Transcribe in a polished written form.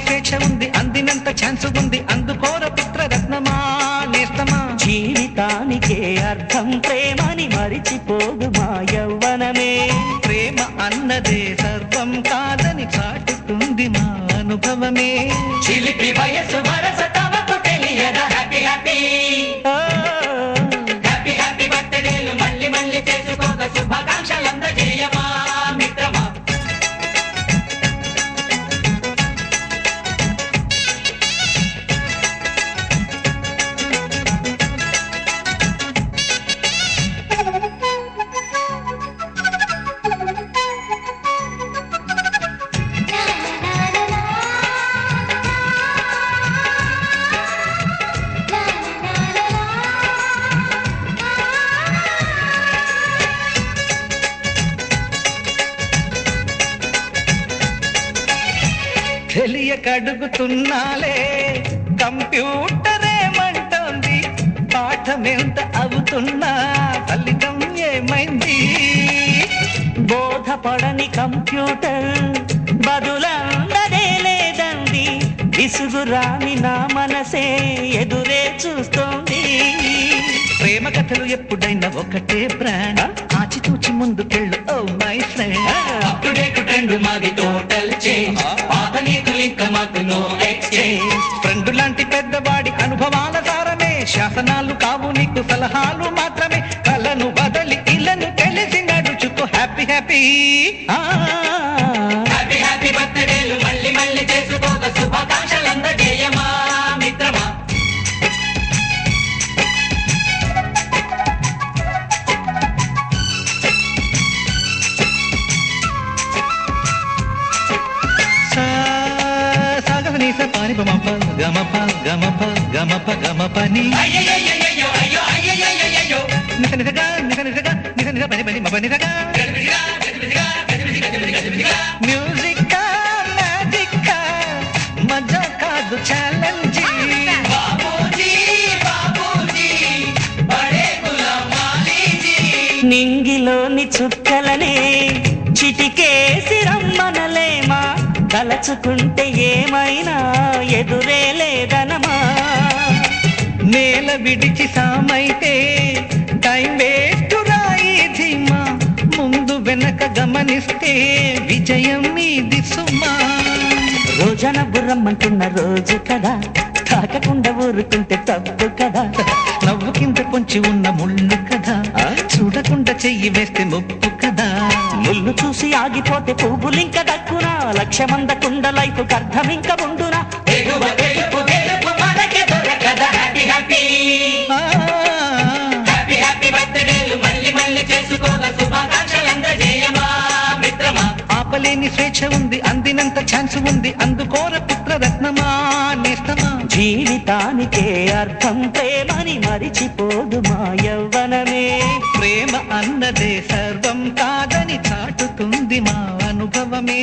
స్వేచ్ఛ ఉంది, అందినంత ఛాన్స్ ఉంది, అందుకోర పుత్రరత్నమా నేస్తమా. జీవితానికే అర్థం ప్రేమని మరిచిపోదు మా యవ్వనమే. ప్రేమ అన్నదే సర్వం కాదని చాటుతుంది మా అనుభవమే. చిలిపి వయసు వరస తమకు తెలియదా హ్యాపీ హ్యాపీ హ్యాపీ హ్యాపీ బర్త్డేలు మళ్ళీ మళ్ళీ చేసుకోక శుభాకాంక్షలందజేయమా మిత్రమా. తెలియకడుగుతున్నాలే కంప్యూటర్ ఏమంటోంది, పాఠమెంత అవుతున్నా ఫలితం ఏమైంది. బోధపడని కంప్యూటర్ బదులందదే లేదండి, విసుగురాని నా మనసే ఎదురే చూస్తోంది. ప్రేమ కథలు ఎప్పుడైనా ఒకటే బ్రాండ్, ఆచితూచి ముందుకెళ్ళు oh my friend. Update trend మాది టోటల్ చేంజ్, పాత నీతులు ఇంకా మాకు నో ఎక్స్చేంజ్. ఫ్రెండ్ లాంటి పెద్దవాడి అనుభవాల సారమే, శాసనాలు కావు నీకు సలహాలు మాత్రమే. కలను బదలి ఇలను తెలిసి నడుచుకో హ్యాపీ హ్యాపీ హ్యాపీ హ్యాపీ బర్త్డేలు మళ్ళీ మళ్ళీ చేసుకోక శుభాకాంక్షలందజేయమా మిత్రమా. సాగనీస పాని పమప గమప గమప గమప గమపని నిస నిసగా నిస నిసగా నిస నిస పని పని మప నిసగా. మ్యూజిక్ మ్యాజిక్ మజా కాదు ఛాలెంజ్. నింగిలోని చుక్కలనే చిటికేసి రమ్మనలేమా, తలచుకుంటే ఏమైనా ఎదురే లేదనమా. నేల విడిచి సామైతే టైం వేస్ట్ రాయి ధీమా, ముందు వెనక గమనిస్తే విజయం మీది సుమా. రోజన బుర్రమ్మంటున్న రోజు కదా, తాకకుండా ఊరుకుంటే తప్పు కదా. నవ్వు కింద పొంచి ఉన్న ముళ్ళు కదా, చూడకుండా చెయ్యి వేస్తే ముప్పు కదా. ముళ్ళు చూసి ఆగిపోతే పువ్వులింక దక్కునా, లక్ష్యమందకుండా లైఫ్ అర్థం ఇంక ఉండునా. హ్యాపీ హ్యాపీ బర్త్డేలు మళ్ళీ మళ్ళీ చేసుకోగా శుభాకాంక్షలందజేయమా మిత్రమా. ఆపలేని స్వేచ్ఛ ఉంది, అందినంత ఛాన్స్ ఉంది, అందుకోర పుత్రరత్నమా నేస్తమా. జీవితానికే అర్థం ప్రేమని మరిచిపోదు మా యవ్వనమే. ప్రేమ అన్నదే సర్వం కాదని చాటుతుంది మా అనుభవమే.